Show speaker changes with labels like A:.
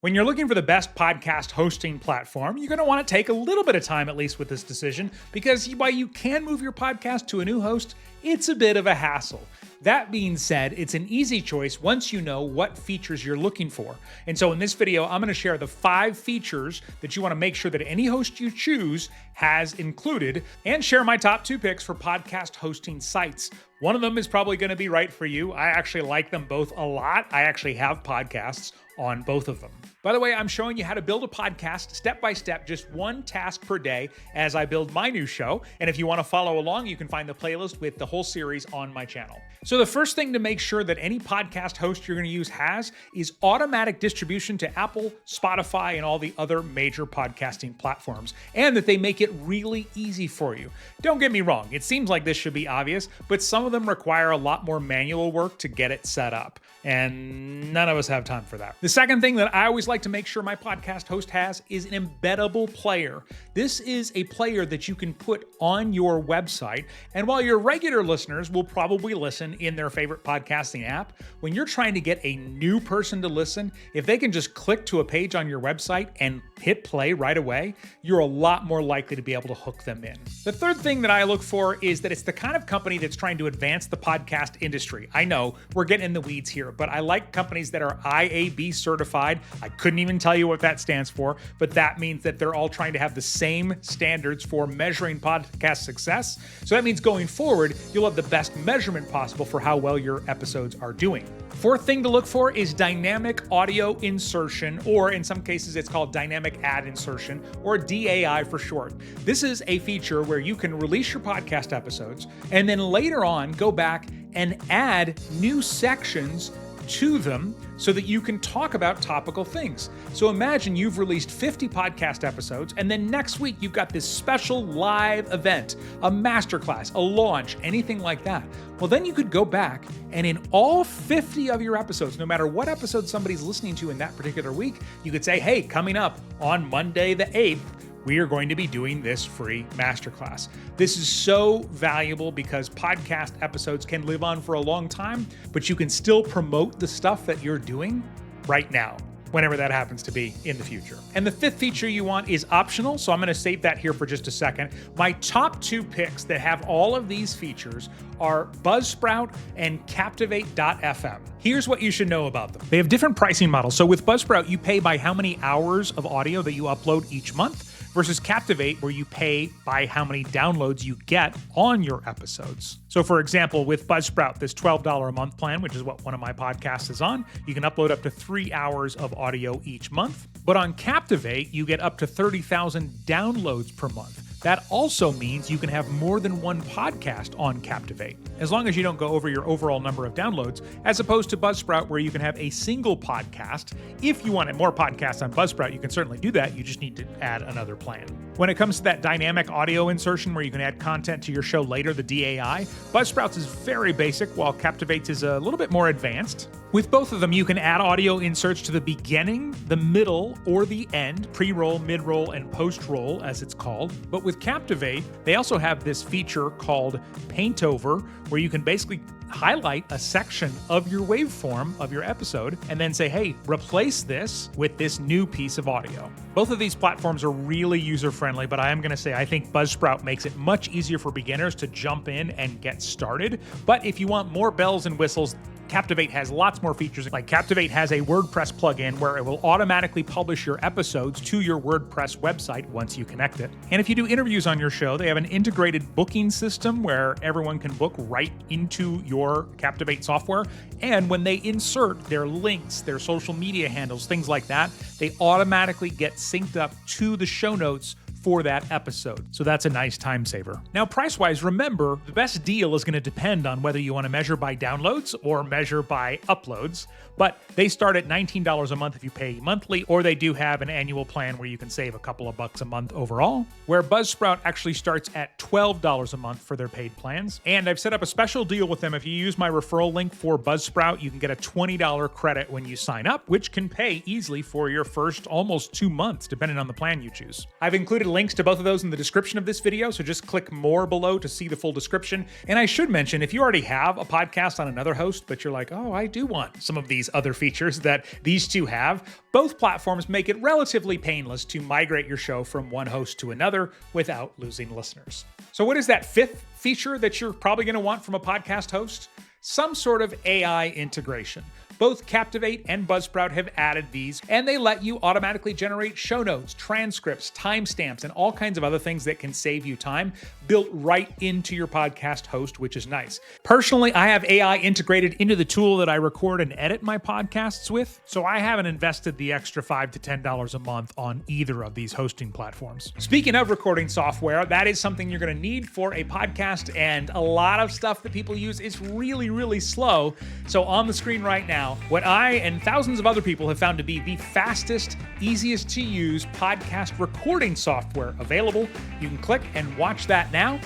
A: When you're looking for the best podcast hosting platform, you're going to want to take a little bit of time at least with this decision because while you can move your podcast to a new host, it's a bit of a hassle. That being said, it's an easy choice once you know what features you're looking for. And so in this video, I'm going to share the 5 features that you want to make sure that any host you choose has included and share my top 2 picks for podcast hosting sites. One of them is probably going to be right for you. I actually like them both a lot. I actually have podcasts on both of them. By the way, I'm showing you how to build a podcast step by step, just one task per day as I build my new show. And if you want to follow along, you can find the playlist with the whole series on my channel. So the first thing to make sure that any podcast host you're going to use has is automatic distribution to Apple, Spotify, and all the other major podcasting platforms, and that they make it really easy for you. Don't get me wrong, it seems like this should be obvious, but some of them require a lot more manual work to get it set up, and none of us have time for that. The second thing that I always like to make sure my podcast host has is an embeddable player. This is a player that you can put on your website, and while your regular listeners will probably listen in their favorite podcasting app, when you're trying to get a new person to listen, if they can just click to a page on your website and hit play right away, you're a lot more likely to be able to hook them in. The third thing that I look for is that it's the kind of company that's trying to advance the podcast industry. I know we're getting in the weeds here, but I like companies that are IAB certified. I couldn't even tell you what that stands for, but that means that they're all trying to have the same standards for measuring podcast success. So that means going forward, you'll have the best measurement possible for how well your episodes are doing. Fourth thing to look for is dynamic audio insertion, or in some cases it's called dynamic ad insertion, or DAI for short. This is a feature where you can release your podcast episodes and then later on go back and add new sections to them so that you can talk about topical things. So imagine you've released 50 podcast episodes, and then next week you've got this special live event, a masterclass, a launch, anything like that. Well, then you could go back and in all 50 of your episodes, no matter what episode somebody's listening to in that particular week, you could say, hey, coming up on Monday the 8th, we are going to be doing this free masterclass. This is so valuable because podcast episodes can live on for a long time, but you can still promote the stuff that you're doing right now, whenever that happens to be in the future. And the 5th feature you want is optional, so I'm going to save that here for just a second. My top 2 picks that have all of these features are Buzzsprout and Captivate.fm. Here's what you should know about them. They have different pricing models. So with Buzzsprout, you pay by how many hours of audio that you upload each month, versus Captivate, where you pay by how many downloads you get on your episodes. So for example, with Buzzsprout, this $12 a month plan, which is what one of my podcasts is on, you can upload up to 3 hours of audio each month. But on Captivate, you get up to 30,000 downloads per month. That also means you can have more than one podcast on Captivate, as long as you don't go over your overall number of downloads, as opposed to Buzzsprout, where you can have a single podcast. If you wanted more podcasts on Buzzsprout, you can certainly do that. You just need to add another plan. When it comes to that dynamic audio insertion where you can add content to your show later, the DAI, Buzzsprout's is very basic, while Captivate's is a little bit more advanced. With both of them, you can add audio inserts to the beginning, the middle, or the end, pre-roll, mid-roll, and post-roll, as it's called. But with Captivate, they also have this feature called Paint Over, where you can basically highlight a section of your waveform of your episode and then say, hey, replace this with this new piece of audio. Both of these platforms are really user-friendly, but I am going to say I think Buzzsprout makes it much easier for beginners to jump in and get started. But if you want more bells and whistles, Captivate has lots more features. Like Captivate has a WordPress plugin where it will automatically publish your episodes to your WordPress website once you connect it. And if you do interviews on your show, they have an integrated booking system where everyone can book right into your Captivate software. And when they insert their links, their social media handles, things like that, they automatically get synced up to the show notes for that episode. So that's a nice time saver. Now, price-wise, remember, the best deal is going to depend on whether you want to measure by downloads or measure by uploads, but they start at $19 a month if you pay monthly, or they do have an annual plan where you can save a couple of bucks a month overall, where Buzzsprout actually starts at $12 a month for their paid plans. And I've set up a special deal with them. If you use my referral link for Buzzsprout, you can get a $20 credit when you sign up, which can pay easily for your first almost 2 months, depending on the plan you choose. I've included links to both of those in the description of this video, so just click more below to see the full description. And I should mention, if you already have a podcast on another host, but you're like, oh, I do want some of these other features that these two have, both platforms make it relatively painless to migrate your show from one host to another without losing listeners. So what is that fifth feature that you're probably going to want from a podcast host? Some sort of AI integration. Both Captivate and Buzzsprout have added these, and they let you automatically generate show notes, transcripts, timestamps, and all kinds of other things that can save you time built right into your podcast host, which is nice. Personally, I have AI integrated into the tool that I record and edit my podcasts with, so I haven't invested the extra $5 to $10 a month on either of these hosting platforms. Speaking of recording software, that is something you're going to need for a podcast, and a lot of stuff that people use is really, really slow. So on the screen right now, what I and thousands of other people have found to be the fastest, easiest to use podcast recording software available. You can click and watch that now.